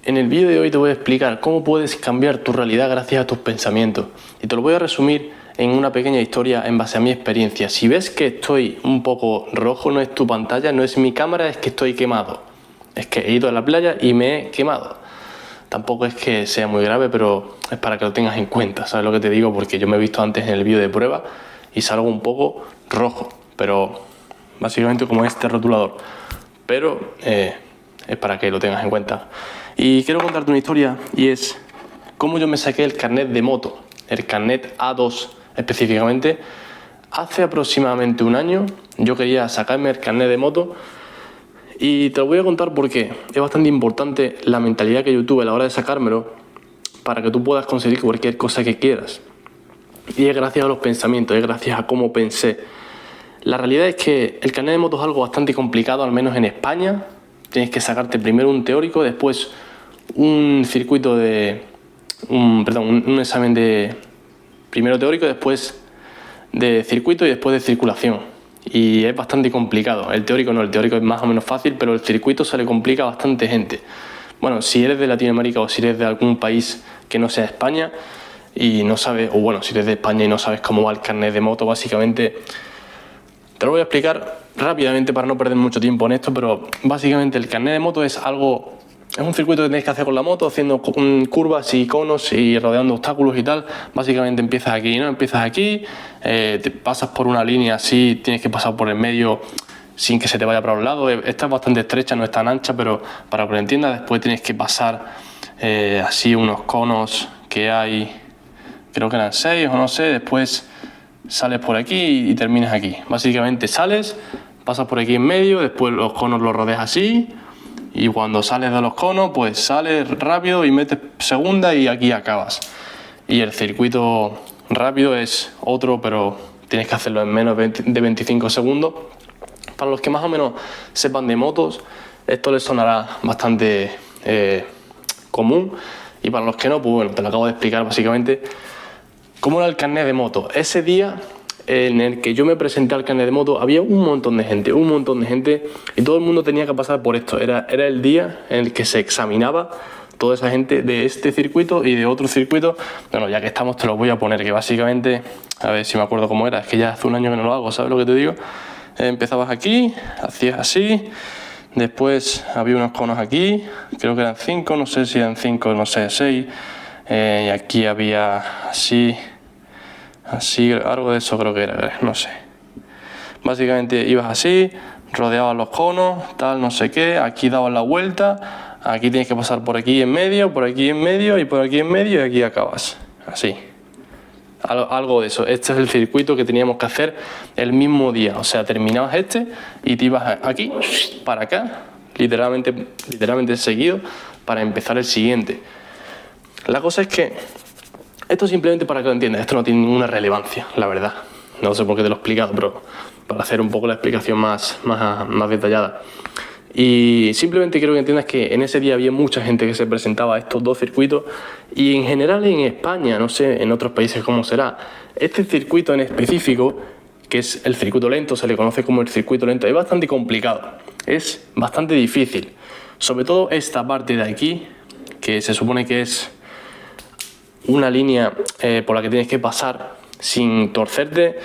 En el vídeo de hoy te voy a explicar cómo puedes cambiar tu realidad gracias a tus pensamientos. Y te lo voy a resumir en una pequeña historia en base a mi experiencia. Si ves que estoy un poco rojo, no es tu pantalla, no es mi cámara, es que estoy quemado. Es que he ido a la playa y me he quemado. Tampoco es que sea muy grave, pero es para que lo tengas en cuenta, ¿sabes lo que te digo? Porque yo me he visto antes en el vídeo de prueba y salgo un poco rojo, pero básicamente como este rotulador. Pero es para que lo tengas en cuenta. Y quiero contarte una historia y es cómo yo me saqué el carnet de moto, el carnet A2 específicamente. Hace aproximadamente un año yo quería sacarme el carnet de moto y te lo voy a contar porque es bastante importante la mentalidad que yo tuve a la hora de sacármelo para que tú puedas conseguir cualquier cosa que quieras. Y es gracias a los pensamientos, es gracias a cómo pensé. La realidad es que el carnet de moto es algo bastante complicado, al menos en España. Tienes que sacarte primero un teórico, después un circuito de... un examen de primero teórico, después de circuito y después de circulación. Y es bastante complicado. El teórico no, el teórico es más o menos fácil, pero el circuito se le complica a bastante gente. Bueno, si eres de Latinoamérica o si eres de algún país que no sea España y no sabes, o bueno, si eres de España y no sabes cómo va el carnet de moto, básicamente te lo voy a explicar rápidamente para no perder mucho tiempo en esto, pero básicamente el carnet de moto es un circuito que tienes que hacer con la moto, haciendo curvas y conos y rodeando obstáculos y tal. Básicamente empiezas aquí, ¿no? Empiezas aquí, te pasas por una línea así, tienes que pasar por el medio sin que se te vaya para un lado. Esta es bastante estrecha, no es tan ancha, pero para que lo entiendas, después tienes que pasar así unos conos que hay, creo que eran 6 o no sé, después sales por aquí y terminas aquí. Básicamente sales, pasas por aquí en medio, después los conos los rodeas así y cuando sales de los conos pues sales rápido y metes segunda y aquí acabas. Y el circuito rápido es otro, pero tienes que hacerlo en menos de 25 segundos. Para los que más o menos sepan de motos, esto les sonará bastante común, y para los que no, pues bueno, te lo acabo de explicar básicamente. ¿Cómo era el carnet de moto? Ese día en el que yo me presenté al carnet de moto había un montón de gente y todo el mundo tenía que pasar por esto. Era el día en el que se examinaba toda esa gente de este circuito y de otro circuito. Bueno, ya que estamos te lo voy a poner, que básicamente, a ver si me acuerdo cómo era, es que ya hace un año que no lo hago, ¿sabes lo que te digo? Empezabas aquí, hacías así, después había unos conos aquí, creo que eran 5, no sé si eran 5, no sé, 6. Y aquí había así, algo de eso creo que era, no sé. Básicamente ibas así, rodeabas los conos, tal, no sé qué, aquí dabas la vuelta, aquí tienes que pasar por aquí en medio, por aquí en medio y por aquí en medio y aquí acabas, así. Algo de eso. Este es el circuito que teníamos que hacer el mismo día, o sea, terminabas este y te ibas aquí, para acá, literalmente seguido, para empezar el siguiente. La cosa es que esto simplemente para que lo entiendas, esto no tiene ninguna relevancia, la verdad. No sé por qué te lo he explicado, pero para hacer un poco la explicación más detallada. Y simplemente quiero que entiendas que en ese día había mucha gente que se presentaba a estos dos circuitos y en general en España, no sé en otros países cómo será, este circuito en específico, que es el circuito lento, se le conoce como el circuito lento, es bastante complicado, es bastante difícil. Sobre todo esta parte de aquí, que se supone que es una línea por la que tienes que pasar sin torcerte,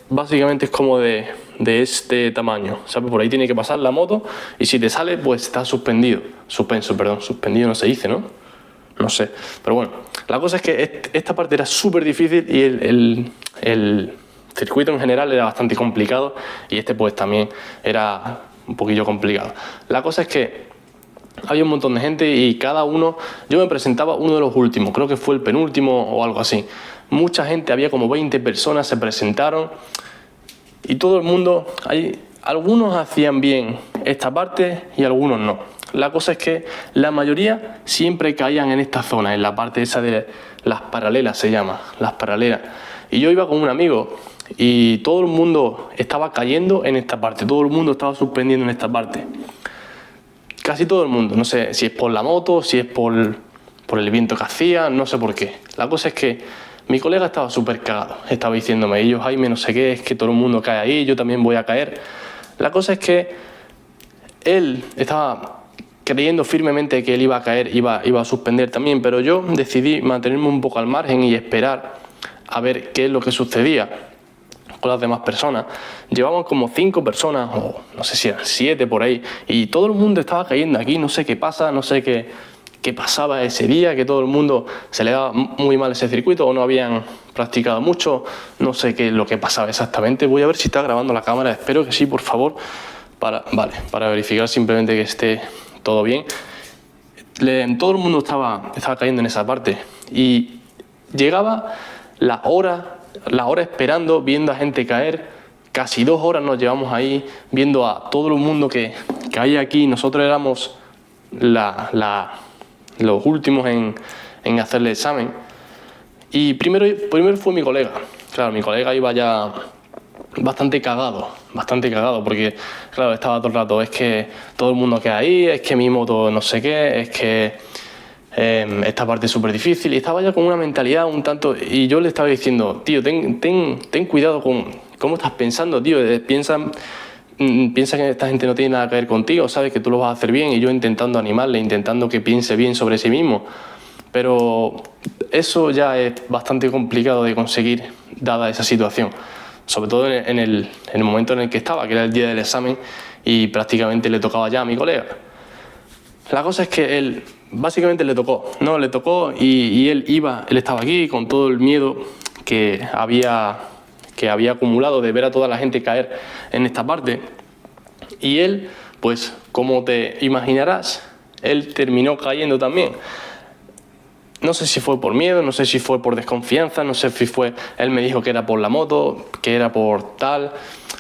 básicamente es como de este tamaño, ¿sabes? Por ahí tiene que pasar la moto y si te sale pues está suspendido, suspendido no se dice, ¿no? No sé, pero bueno, la cosa es que esta parte era súper difícil y el circuito en general era bastante complicado y este pues también era un poquillo complicado. La cosa es que había un montón de gente y cada uno, yo me presentaba uno de los últimos, creo que fue el penúltimo o algo así. Mucha gente, había como 20 personas, se presentaron y todo el mundo, algunos hacían bien esta parte y algunos no. La cosa es que la mayoría siempre caían en esta zona, en la parte esa de las paralelas se llama, las paralelas. Y yo iba con un amigo y todo el mundo estaba cayendo en esta parte, todo el mundo estaba suspendiendo en esta parte. Casi todo el mundo, no sé si es por la moto, si es por el viento que hacía, no sé por qué. La cosa es que mi colega estaba súper cagado, estaba diciéndome, y yo, Jaime, no sé qué, es que todo el mundo cae ahí, yo también voy a caer. La cosa es que él estaba creyendo firmemente que él iba a caer, iba a suspender también, pero yo decidí mantenerme un poco al margen y esperar a ver qué es lo que sucedía con las demás personas. Llevaban como 5 personas, o no sé si eran 7 por ahí, y todo el mundo estaba cayendo aquí. No sé qué pasa, no sé qué pasaba ese día, que todo el mundo se le daba muy mal ese circuito o no habían practicado mucho, no sé qué es lo que pasaba exactamente. Voy a ver si está grabando la cámara, espero que sí, por favor, para verificar simplemente que esté todo bien. Todo el mundo estaba cayendo en esa parte y llegaba la hora esperando, viendo a gente caer. Casi 2 horas nos llevamos ahí viendo a todo el mundo que caía aquí. Nosotros éramos los últimos en hacer el examen. Y primero fue mi colega. Claro, mi colega iba ya bastante cagado, porque claro, estaba todo el rato, es que todo el mundo queda ahí, es que mi moto no sé qué, es que esta parte es súper difícil, y estaba ya con una mentalidad un tanto, y yo le estaba diciendo, tío, ten cuidado con cómo estás pensando, tío, piensa que esta gente no tiene nada que ver contigo, sabes que tú lo vas a hacer bien, y yo intentando animarle, intentando que piense bien sobre sí mismo, pero eso ya es bastante complicado de conseguir dada esa situación, sobre todo en el momento en el que estaba, que era el día del examen, y prácticamente le tocaba ya a mi colega. La cosa es que él básicamente le tocó y él estaba aquí con todo el miedo que había acumulado de ver a toda la gente caer en esta parte, y él, pues como te imaginarás, él terminó cayendo también. No sé si fue por miedo, no sé si fue por desconfianza, no sé si él me dijo que era por la moto, que era por tal.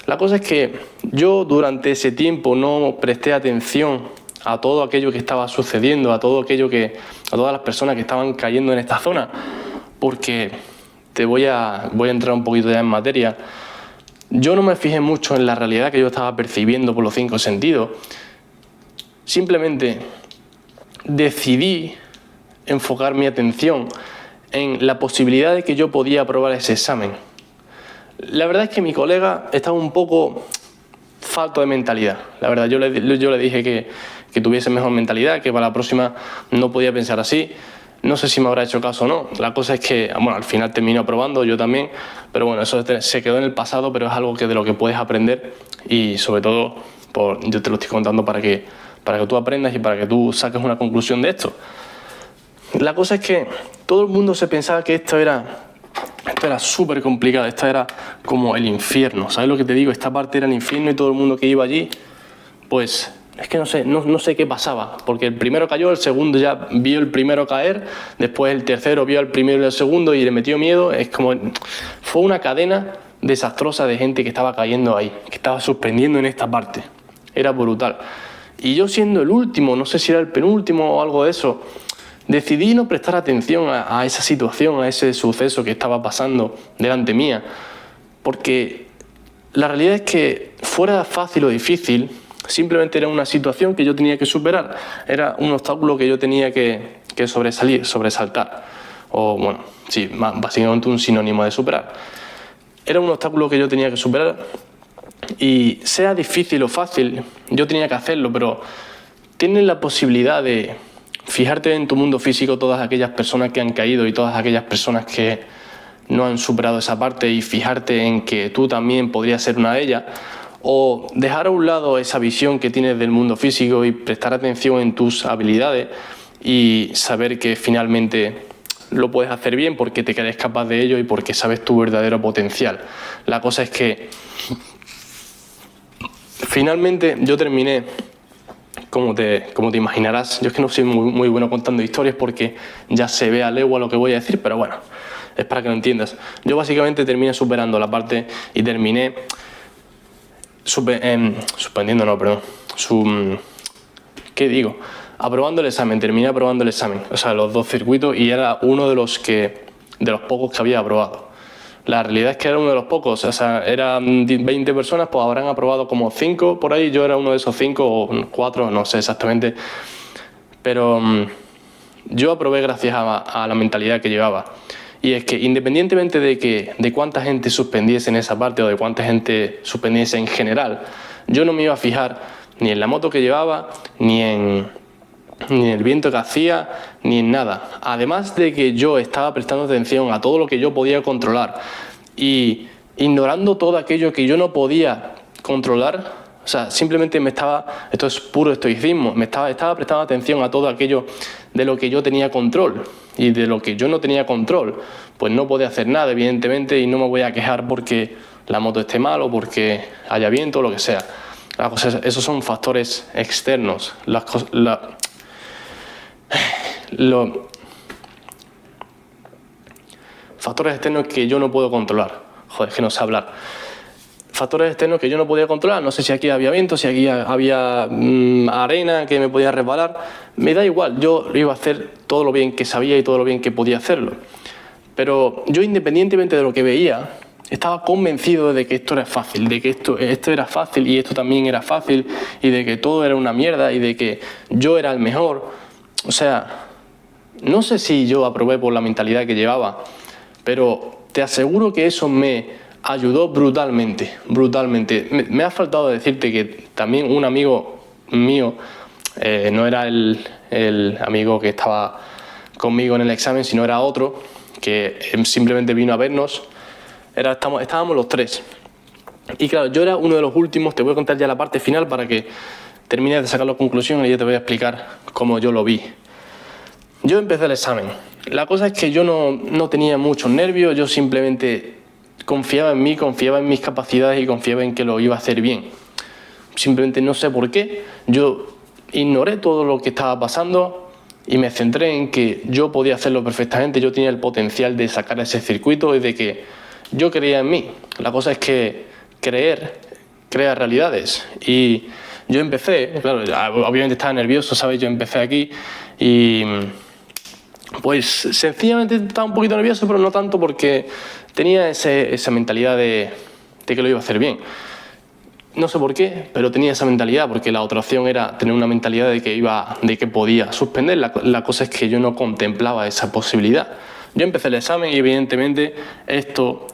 La cosa es que yo durante ese tiempo no presté atención a todo aquello que estaba sucediendo, a todas las personas que estaban cayendo en esta zona, porque voy a entrar un poquito ya en materia. Yo no me fijé mucho en la realidad que yo estaba percibiendo por los 5 sentidos. Simplemente decidí enfocar mi atención en la posibilidad de que yo podía aprobar ese examen. La verdad es que mi colega estaba un poco falto de mentalidad. La verdad, yo le dije que tuviese mejor mentalidad, que para la próxima no podía pensar así. No sé si me habrá hecho caso o no. La cosa es que, bueno, al final termino aprobando, yo también, pero bueno, eso se quedó en el pasado, pero es algo de lo que puedes aprender, y sobre todo, yo te lo estoy contando para que tú aprendas y para que tú saques una conclusión de esto. La cosa es que todo el mundo se pensaba que esto era súper complicado, esto era como el infierno, ¿sabes lo que te digo? Esta parte era el infierno, y todo el mundo que iba allí, pues es que no sé qué pasaba, porque el primero cayó, el segundo ya vio el primero caer, después el tercero vio al primero y al segundo y le metió miedo. Fue una cadena desastrosa de gente que estaba cayendo ahí, que estaba suspendiendo en esta parte. Era brutal. Y yo, siendo el último, no sé si era el penúltimo o algo de eso, decidí no prestar atención a esa situación, a ese suceso que estaba pasando delante mía, porque la realidad es que fuera fácil o difícil, simplemente era una situación que yo tenía que superar, era un obstáculo que yo tenía que sobresaltar, o bueno, sí, básicamente un sinónimo de superar. Era un obstáculo que yo tenía que superar, y sea difícil o fácil, yo tenía que hacerlo, pero tienes la posibilidad de fijarte en tu mundo físico, todas aquellas personas que han caído y todas aquellas personas que no han superado esa parte, y fijarte en que tú también podrías ser una de ellas, o dejar a un lado esa visión que tienes del mundo físico y prestar atención en tus habilidades y saber que finalmente lo puedes hacer bien porque te crees capaz de ello y porque sabes tu verdadero potencial. La cosa es que finalmente yo terminé. Como te imaginarás, yo es que no soy muy bueno contando historias porque ya se ve a legua lo que voy a decir, pero bueno, es para que lo entiendas. Yo básicamente terminé superando la parte y terminé aprobando el examen, terminé aprobando el examen, o sea, los 2 circuitos, y era uno de los pocos que había aprobado. La realidad es que era uno de los pocos, o sea, eran 20 personas, pues habrán aprobado como 5 por ahí, yo era uno de esos 5 o 4, no sé exactamente, pero yo aprobé gracias a la mentalidad que llevaba. Y es que independientemente de cuánta gente suspendiese en esa parte o de cuánta gente suspendiese en general, yo no me iba a fijar ni en la moto que llevaba, ni en ni en el viento que hacía, ni en nada. Además de que yo estaba prestando atención a todo lo que yo podía controlar y ignorando todo aquello que yo no podía controlar, o sea, simplemente esto es puro estoicismo, estaba prestando atención a todo aquello de lo que yo tenía control, y de lo que yo no tenía control, pues no podía hacer nada, evidentemente, y no me voy a quejar porque la moto esté mal o porque haya viento o lo que sea. Esos son factores externos. Factores externos que yo no puedo controlar. Joder, es que no sé hablar. Factores externos que yo no podía controlar. No sé si aquí había viento, si aquí había arena que me podía resbalar. Me da igual, yo iba a hacer todo lo bien que sabía y todo lo bien que podía hacerlo. Pero yo, independientemente de lo que veía, estaba convencido de que esto era fácil, de que esto era fácil y esto también era fácil, y de que todo era una mierda y de que yo era el mejor. O sea, no sé si yo aprobé por la mentalidad que llevaba, pero te aseguro que eso me ayudó brutalmente. Me ha faltado decirte que también un amigo mío, no era el amigo que estaba conmigo en el examen, sino era otro, que simplemente vino a vernos. Estábamos los tres. Y claro, yo era uno de los últimos. Te voy a contar ya la parte final para que termines de sacar las conclusiones y yo te voy a explicar cómo yo lo vi. Yo empecé el examen. La cosa es que yo no tenía muchos nervios, yo simplemente confiaba en mí, confiaba en mis capacidades y confiaba en que lo iba a hacer bien. Simplemente no sé por qué, yo ignoré todo lo que estaba pasando y me centré en que yo podía hacerlo perfectamente, yo tenía el potencial de sacar ese circuito y de que yo creía en mí. La cosa es que creer crea realidades. Y yo empecé, claro, obviamente estaba nervioso, ¿sabes? Yo empecé aquí y pues sencillamente estaba un poquito nervioso, pero no tanto, porque tenía esa mentalidad de que lo iba a hacer bien. No sé por qué, pero tenía esa mentalidad, porque la otra opción era tener una mentalidad de que podía suspender. La cosa es que yo no contemplaba esa posibilidad. Yo empecé el examen y evidentemente esto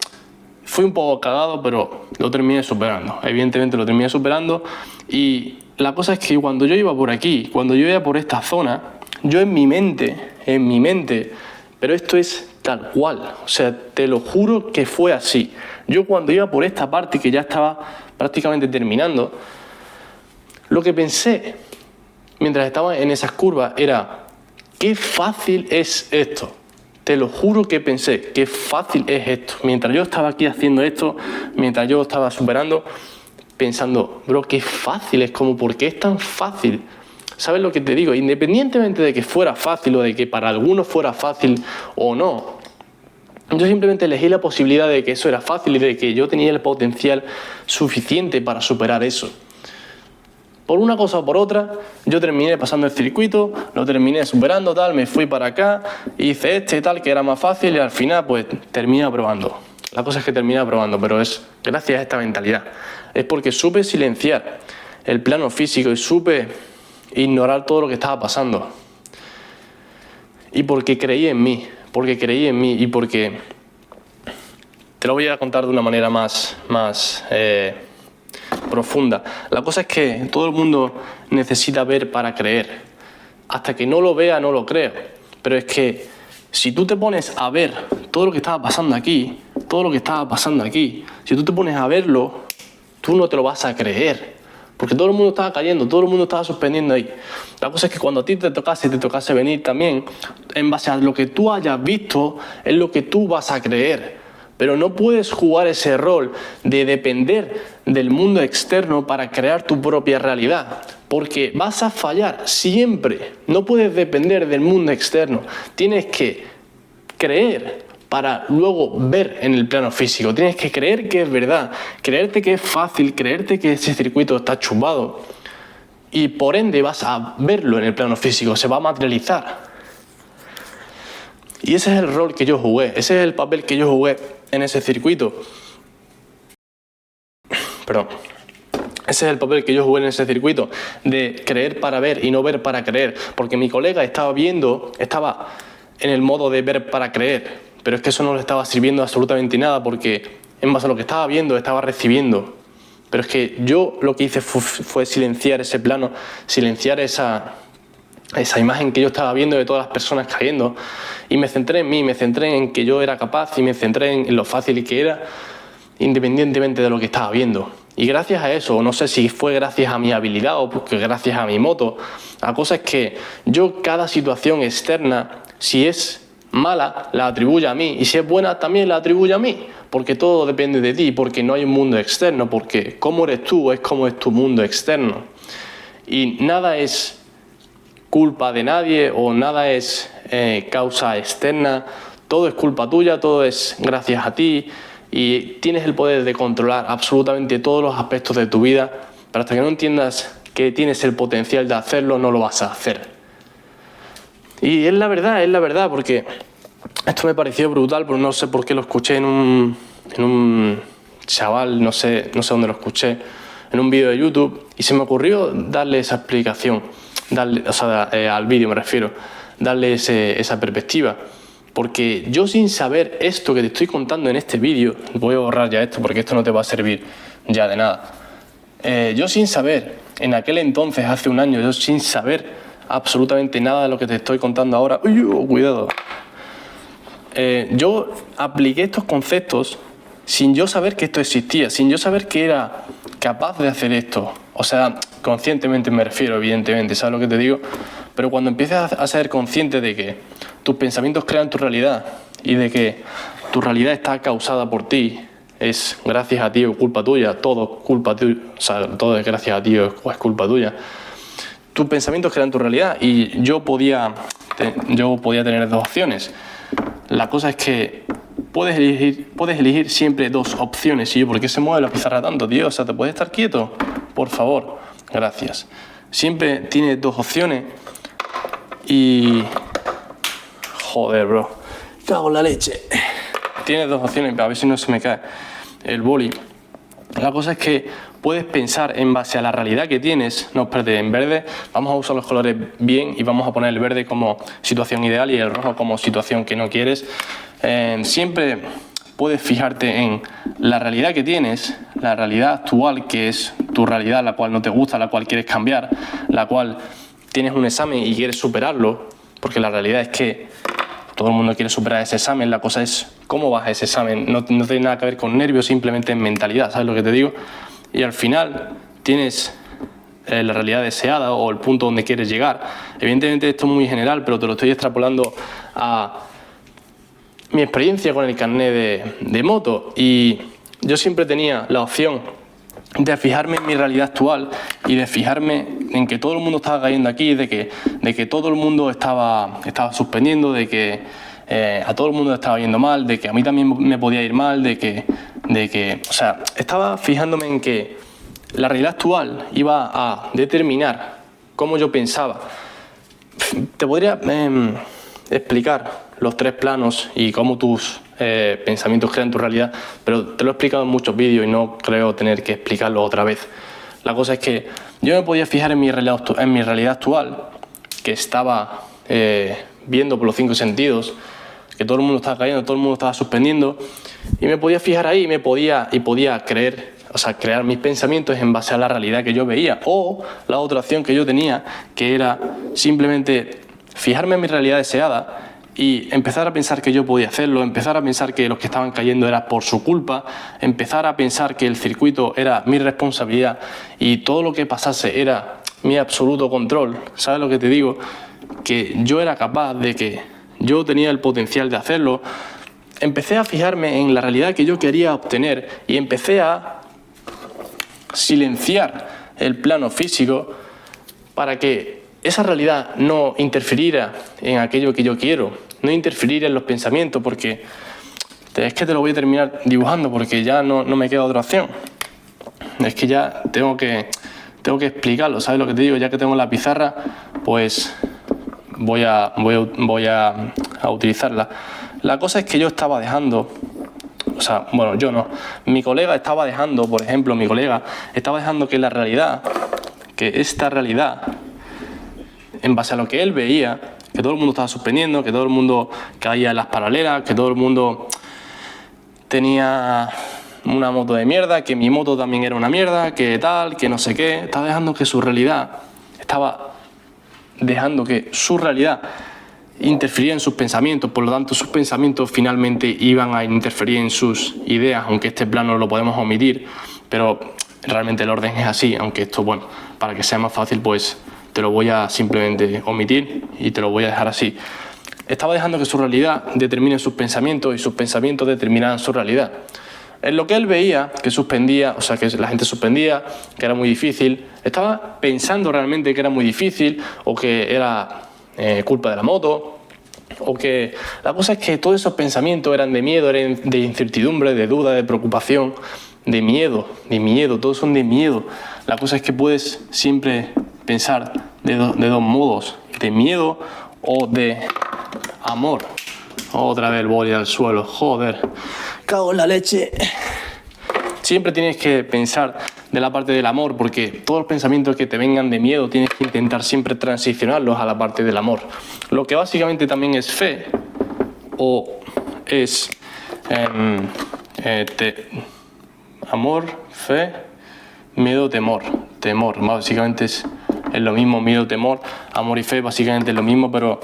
fui un poco cagado, pero lo terminé superando. Evidentemente lo terminé superando, y la cosa es que cuando yo iba por aquí, cuando yo iba por esta zona, yo en mi mente, pero esto es tal cual, o sea, te lo juro que fue así. Yo cuando iba por esta parte, que ya estaba prácticamente terminando, lo que pensé mientras estaba en esas curvas era: qué fácil es esto. Te lo juro que pensé, qué fácil es esto. Mientras yo estaba aquí haciendo esto, mientras yo estaba superando, pensando, bro, qué fácil es, como, ¿por qué es tan fácil? ¿Sabes lo que te digo? Independientemente de que fuera fácil o de que para algunos fuera fácil o no, yo simplemente elegí la posibilidad de que eso era fácil y de que yo tenía el potencial suficiente para superar eso. Por una cosa o por otra, yo terminé pasando el circuito, lo terminé superando, tal, me fui para acá, hice tal, que era más fácil, y al final pues terminé aprobando. La cosa es que terminé aprobando, pero es gracias a esta mentalidad. Es porque supe silenciar el plano físico y supe ignorar todo lo que estaba pasando. Y porque creí en mí, y porque te lo voy a contar de una manera más profunda. La cosa es que todo el mundo necesita ver para creer. Hasta que no lo vea, no lo creo. Pero es que si tú te pones a ver todo lo que estaba pasando aquí, si tú te pones a verlo, tú no te lo vas a creer. Porque todo el mundo estaba cayendo, todo el mundo estaba suspendiendo ahí. La cosa es que cuando a ti te tocase venir también, en base a lo que tú hayas visto, es lo que tú vas a creer. Pero no puedes jugar ese rol de depender del mundo externo para crear tu propia realidad, porque vas a fallar siempre. No puedes depender del mundo externo. Tienes que creer para luego ver en el plano físico. Tienes que creer que es verdad, creerte que es fácil, creerte que ese circuito está chupado, y por ende vas a verlo en el plano físico, se va a materializar. Y ese es el rol que yo jugué, ese es el papel que yo jugué en ese circuito. Ese es el papel que yo jugué en ese circuito, de creer para ver y no ver para creer. Porque mi colega estaba en el modo de ver para creer, pero es que eso no le estaba sirviendo absolutamente nada, porque en base a lo que estaba viendo, estaba recibiendo. Pero es que yo lo que hice fue silenciar ese plano, silenciar esa esa imagen que yo estaba viendo de todas las personas cayendo, y me centré en mí, me centré en que yo era capaz y me centré en lo fácil que era, independientemente de lo que estaba viendo. Y gracias a eso, no sé si fue gracias a mi habilidad o porque gracias a mi moto, la cosa es que yo cada situación externa, si es mala, la atribuyo a mí, y si es buena, también la atribuyo a mí, porque todo depende de ti, porque no hay un mundo externo, porque cómo eres tú es como es tu mundo externo. Y nada es culpa de nadie o nada es causa externa, todo es culpa tuya, todo es gracias a ti y tienes el poder de controlar absolutamente todos los aspectos de tu vida, pero hasta que no entiendas que tienes el potencial de hacerlo no lo vas a hacer. Y es la verdad, porque esto me pareció brutal, pero no sé por qué lo escuché en un chaval, no sé dónde lo escuché, en un vídeo de YouTube, y se me ocurrió darle esa explicación. Al vídeo me refiero, darle esa perspectiva, porque yo sin saber esto que te estoy contando en este vídeo, voy a borrar ya esto porque esto no te va a servir ya de nada, yo sin saber, en aquel entonces, hace un año, yo sin saber absolutamente nada de lo que te estoy contando ahora, cuidado, yo apliqué estos conceptos sin yo saber que esto existía, sin yo saber que era capaz de hacer esto. O sea, conscientemente me refiero, evidentemente, ¿sabes lo que te digo? Pero cuando empiezas a ser consciente de que tus pensamientos crean tu realidad y de que tu realidad está causada por ti, es gracias a ti o culpa tuya, todo culpa tuya, o sea, todo es gracias a ti o es culpa tuya. Tus pensamientos crean tu realidad y yo podía tener dos opciones. La cosa es que puedes elegir siempre dos opciones. Y yo, ¿por qué se mueve la pizarra tanto, tío? O sea, ¿te puedes estar quieto? Por favor, gracias. Siempre tienes dos opciones y... Joder, bro. Cago en la leche. Tienes dos opciones, a ver si no se me cae el boli. La cosa es que puedes pensar en base a la realidad que tienes. No, espérate, en verde vamos a usar los colores bien y vamos a poner el verde como situación ideal y el rojo como situación que no quieres. Siempre puedes fijarte en la realidad que tienes, la realidad actual, que es tu realidad, la cual no te gusta, la cual quieres cambiar, la cual tienes un examen y quieres superarlo, porque la realidad es que todo el mundo quiere superar ese examen. La cosa es cómo vas a ese examen. No tiene nada que ver con nervios, simplemente en mentalidad, ¿sabes lo que te digo? Y al final tienes la realidad deseada o el punto donde quieres llegar. Evidentemente esto es muy general, pero te lo estoy extrapolando a mi experiencia con el carnet de moto, y yo siempre tenía la opción de fijarme en mi realidad actual y de fijarme en que todo el mundo estaba cayendo aquí, de que todo el mundo estaba suspendiendo, de que a todo el mundo estaba yendo mal, de que a mí también me podía ir mal, o sea, estaba fijándome en que la realidad actual iba a determinar cómo yo pensaba. Te podría explicar los tres planos y cómo tus pensamientos crean tu realidad, pero te lo he explicado en muchos vídeos y no creo tener que explicarlo otra vez. La cosa es que yo me podía fijar en mi realidad actual, que estaba viendo por los 5 sentidos, que todo el mundo estaba cayendo, todo el mundo estaba suspendiendo, y me podía fijar ahí y podía crear mis pensamientos en base a la realidad que yo veía. O la otra opción que yo tenía, que era simplemente fijarme en mi realidad deseada y empezar a pensar que yo podía hacerlo, empezar a pensar que los que estaban cayendo era por su culpa, empezar a pensar que el circuito era mi responsabilidad y todo lo que pasase era mi absoluto control. ¿Sabes lo que te digo? Que yo era capaz, de que yo tenía el potencial de hacerlo. Empecé a fijarme en la realidad que yo quería obtener y empecé a silenciar el plano físico para que esa realidad no interfiriera en aquello que yo quiero, no interfiriera en los pensamientos, porque es que te lo voy a terminar dibujando porque ya no me queda otra opción. Es que ya tengo que explicarlo, ¿sabes lo que te digo? Ya que tengo la pizarra, pues voy a utilizarla. La cosa es que yo estaba dejando, yo no, mi colega estaba dejando, por ejemplo, que la realidad, que esta realidad, en base a lo que él veía, que todo el mundo estaba suspendiendo, que todo el mundo caía en las paralelas, que todo el mundo tenía una moto de mierda, que mi moto también era una mierda, que tal, que no sé qué. Estaba dejando que su realidad estaba dejando que su realidad interfería en sus pensamientos, por lo tanto sus pensamientos finalmente iban a interferir en sus ideas, aunque este plano lo podemos omitir, pero realmente el orden es así, aunque esto, bueno, para que sea más fácil, pues te lo voy a simplemente omitir y te lo voy a dejar así. Estaba dejando que su realidad determine sus pensamientos y sus pensamientos determinaran su realidad. En lo que él veía, que suspendía, o sea, que la gente suspendía, que era muy difícil, estaba pensando realmente que era muy difícil o que era culpa de la moto, o que la cosa es que todos esos pensamientos eran de miedo, eran de incertidumbre, de duda, de preocupación, de miedo, todos son de miedo. La cosa es que puedes siempre pensar de dos modos, de miedo o de amor. Otra vez el boli al suelo, joder, cago en la leche. Siempre tienes que pensar de la parte del amor, porque todos los pensamientos que te vengan de miedo tienes que intentar siempre transicionarlos a la parte del amor. Lo que básicamente también es fe, o es amor, fe, miedo, temor. Temor, básicamente es lo mismo, miedo, temor, amor y fe, básicamente es lo mismo, pero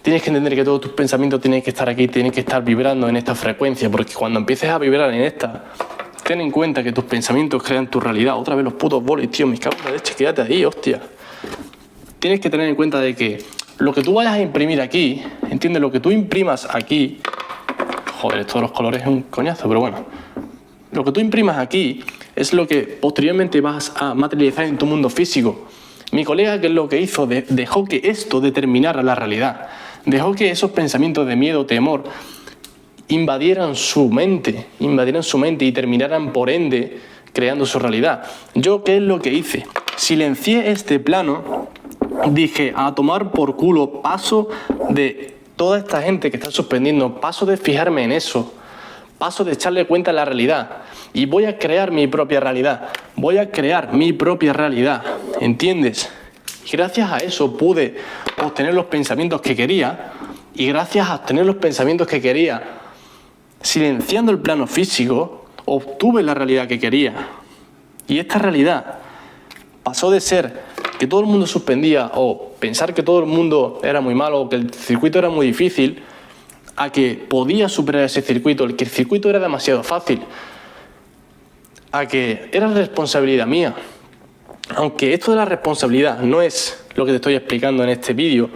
tienes que entender que todos tus pensamientos tienen que estar aquí, tienen que estar vibrando en esta frecuencia, porque cuando empieces a vibrar en esta, ten en cuenta que tus pensamientos crean tu realidad. Otra vez los putos bolis, tío, mis cabros de leche, quédate ahí, hostia. Tienes que tener en cuenta de que lo que tú vayas a imprimir aquí, ¿entiendes? Lo que tú imprimas aquí, joder, esto de los colores es un coñazo, pero bueno. Lo que tú imprimas aquí es lo que posteriormente vas a materializar en tu mundo físico. Mi colega, ¿qué es lo que hizo? Dejó que esto determinara la realidad. Dejó que esos pensamientos de miedo, temor, invadieran su mente y terminaran por ende creando su realidad. Yo, ¿qué es lo que hice? Silencié este plano, dije, a tomar por culo, paso de toda esta gente que está suspendiendo, paso de fijarme en eso, paso de echarle cuenta a la realidad y voy a crear mi propia realidad, ¿entiendes? Y gracias a eso pude obtener los pensamientos que quería, y gracias a obtener los pensamientos que quería, silenciando el plano físico, obtuve la realidad que quería. Y esta realidad pasó de ser que todo el mundo suspendía o pensar que todo el mundo era muy malo o que el circuito era muy difícil, a que podía superar ese circuito, que el circuito era demasiado fácil, a que era responsabilidad mía. Aunque esto de la responsabilidad no es lo que te estoy explicando en este vídeo,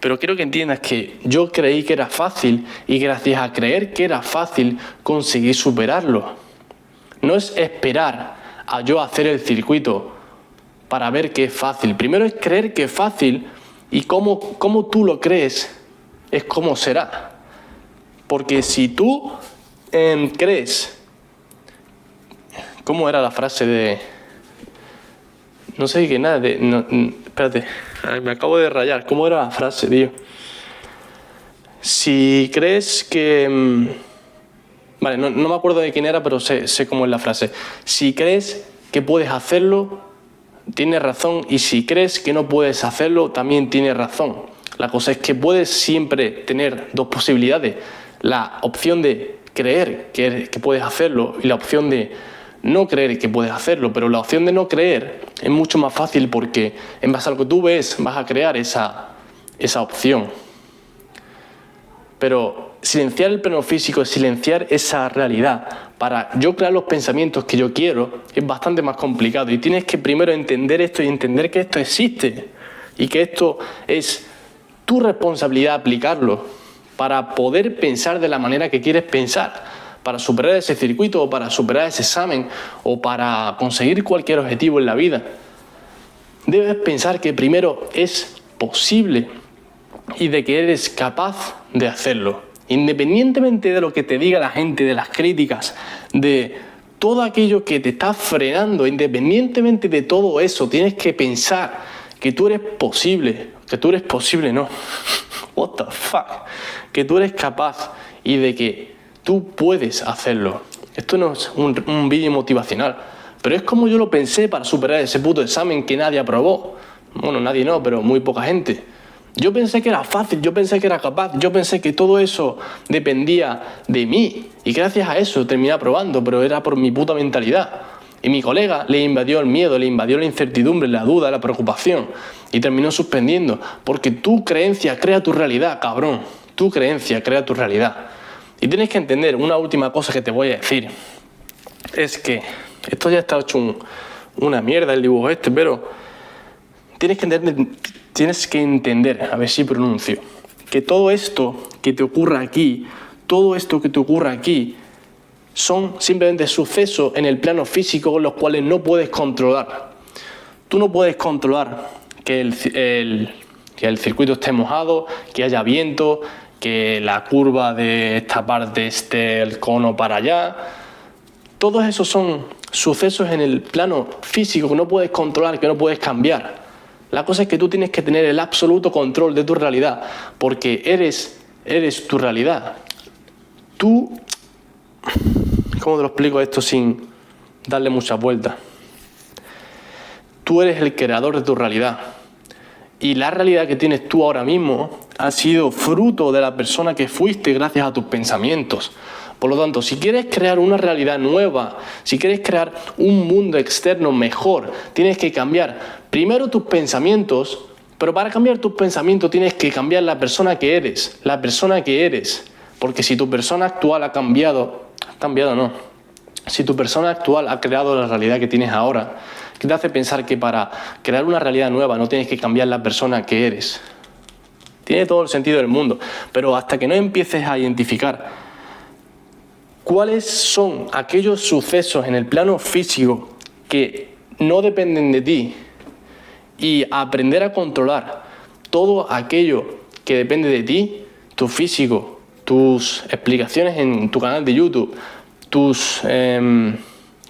pero quiero que entiendas que yo creí que era fácil y gracias a creer que era fácil conseguí superarlo. No es esperar a yo hacer el circuito para ver que es fácil. Primero es creer que es fácil y cómo tú lo crees es como será. Porque si tú crees... ¿Cómo era la frase de...? No sé qué nada de... No, espérate, me acabo de rayar. ¿Cómo era la frase, tío? Si crees que... Vale, no me acuerdo de quién era, pero sé cómo es la frase. Si crees que puedes hacerlo, tienes razón. Y si crees que no puedes hacerlo, también tienes razón. La cosa es que puedes siempre tener dos posibilidades. La opción de creer que puedes hacerlo y la opción de no creer que puedes hacerlo, pero la opción de no creer es mucho más fácil porque en base a lo que tú ves vas a crear esa opción. Pero silenciar el plano físico, silenciar esa realidad para yo crear los pensamientos que yo quiero es bastante más complicado y tienes que primero entender esto y entender que esto existe y que esto es tu responsabilidad aplicarlo para poder pensar de la manera que quieres pensar, para superar ese circuito o para superar ese examen o para conseguir cualquier objetivo en la vida. Debes pensar que primero es posible y de que eres capaz de hacerlo. Independientemente de lo que te diga la gente, de las críticas, de todo aquello que te está frenando, independientemente de todo eso, tienes que pensar que tú eres posible, no, what the fuck, que tú eres capaz y de que tú puedes hacerlo. Esto no es un vídeo motivacional, pero es como yo lo pensé para superar ese puto examen que nadie aprobó. Bueno, nadie no, pero muy poca gente. Yo pensé que era fácil, yo pensé que era capaz, yo pensé que todo eso dependía de mí. Y gracias a eso terminé aprobando, pero era por mi puta mentalidad. Y mi colega le invadió el miedo, le invadió la incertidumbre, la duda, la preocupación y terminó suspendiendo. Porque tu creencia crea tu realidad, cabrón. Tu creencia crea tu realidad. Y tienes que entender, una última cosa que te voy a decir, es que esto ya está hecho una mierda el dibujo este, pero tienes que entender, a ver si pronuncio, que todo esto que te ocurra aquí, son simplemente sucesos en el plano físico los cuales no puedes controlar. Tú no puedes controlar que el circuito esté mojado, que haya viento, que la curva de esta parte esté el cono para allá. Todos esos son sucesos en el plano físico que no puedes controlar, que no puedes cambiar. La cosa es que tú tienes que tener el absoluto control de tu realidad, porque eres tu realidad. Tú, ¿cómo te lo explico esto sin darle muchas vueltas? Tú eres el creador de tu realidad. Y la realidad que tienes tú ahora mismo ha sido fruto de la persona que fuiste gracias a tus pensamientos. Por lo tanto, si quieres crear una realidad nueva, si quieres crear un mundo externo mejor, tienes que cambiar primero tus pensamientos, pero para cambiar tus pensamientos tienes que cambiar la persona que eres, Porque si tu persona actual ha cambiado no. Si tu persona actual ha creado la realidad que tienes ahora, ¿qué te hace pensar que para crear una realidad nueva no tienes que cambiar la persona que eres? Tiene todo el sentido del mundo, pero hasta que no empieces a identificar cuáles son aquellos sucesos en el plano físico que no dependen de ti y aprender a controlar todo aquello que depende de ti, tu físico, tus explicaciones en tu canal de YouTube,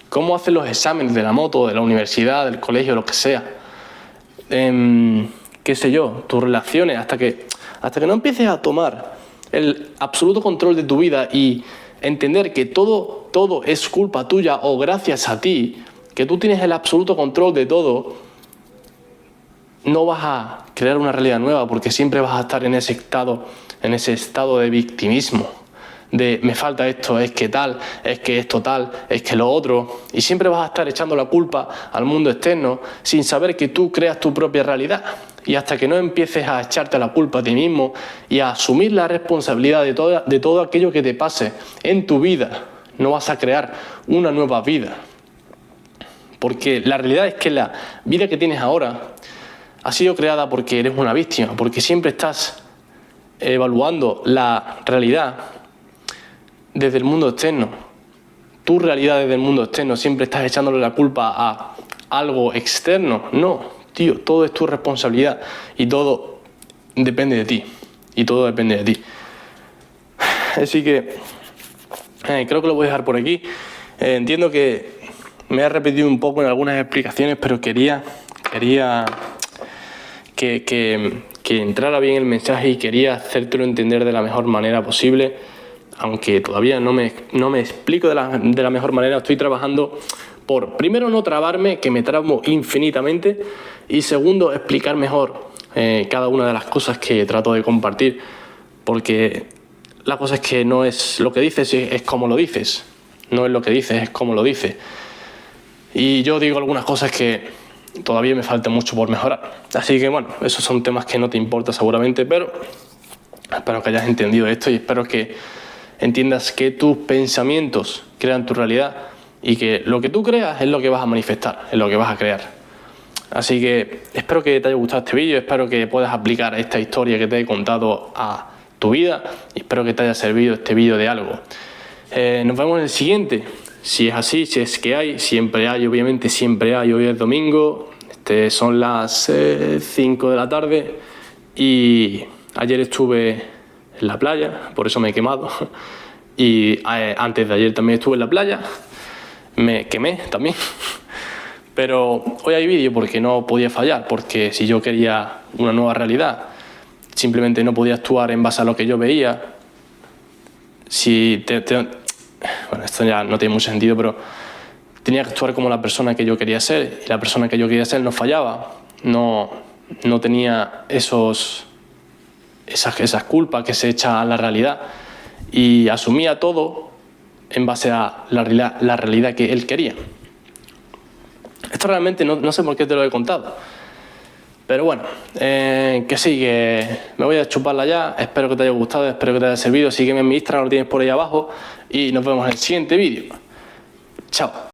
cómo haces los exámenes de la moto, de la universidad, del colegio, lo que sea, qué sé yo, tus relaciones, hasta que no empieces a tomar el absoluto control de tu vida y entender que todo es culpa tuya o gracias a ti, que tú tienes el absoluto control de todo, no vas a crear una realidad nueva, porque siempre vas a estar en ese estado de victimismo, de me falta esto, es que tal, es que esto tal, es que lo otro, y siempre vas a estar echando la culpa al mundo externo sin saber que tú creas tu propia realidad. Y hasta que no empieces a echarte la culpa a ti mismo y a asumir la responsabilidad de todo aquello que te pase en tu vida, no vas a crear una nueva vida. Porque la realidad es que la vida que tienes ahora ha sido creada porque eres una víctima, porque siempre estás evaluando la realidad desde el mundo externo. Tu realidad desde el mundo externo, siempre estás echándole la culpa a algo externo. No, tío, todo es tu responsabilidad y todo depende de ti. Así que creo que lo voy a dejar por aquí. Entiendo que me he repetido un poco en algunas explicaciones, pero quería que entrara bien el mensaje y quería hacértelo entender de la mejor manera posible, aunque todavía no me explico de la mejor manera. Estoy trabajando por, primero, no trabarme, que me trabo infinitamente, y segundo, explicar mejor cada una de las cosas que trato de compartir, porque la cosa es que no es lo que dices, es como lo dices. No es lo que dices, es como lo dices. Y yo digo algunas cosas que todavía me falta mucho por mejorar. Así que bueno, esos son temas que no te importan seguramente, pero espero que hayas entendido esto y espero que entiendas que tus pensamientos crean tu realidad y que lo que tú creas es lo que vas a manifestar, es lo que vas a crear. Así que espero que te haya gustado este vídeo, espero que puedas aplicar esta historia que te he contado a tu vida y espero que te haya servido este vídeo de algo. Nos vemos en el siguiente. Si es así, si es que hay, siempre hay, obviamente siempre hay. Hoy es domingo, son las 5 de la tarde y ayer estuve en la playa, por eso me he quemado. Y antes de ayer también estuve en la playa, me quemé también. Pero hoy hay vídeo porque no podía fallar, porque si yo quería una nueva realidad, simplemente no podía actuar en base a lo que yo veía. Bueno, esto ya no tiene mucho sentido, pero tenía que actuar como la persona que yo quería ser, y la persona que yo quería ser no fallaba, no tenía esas culpas que se echan a la realidad, y asumía todo en base a la realidad que él quería. Esto realmente no sé por qué te lo he contado. Pero bueno, que sí, que me voy a chuparla ya. Espero que te haya gustado, espero que te haya servido. Sígueme en mi Instagram, lo tienes por ahí abajo. Y nos vemos en el siguiente vídeo. Chao.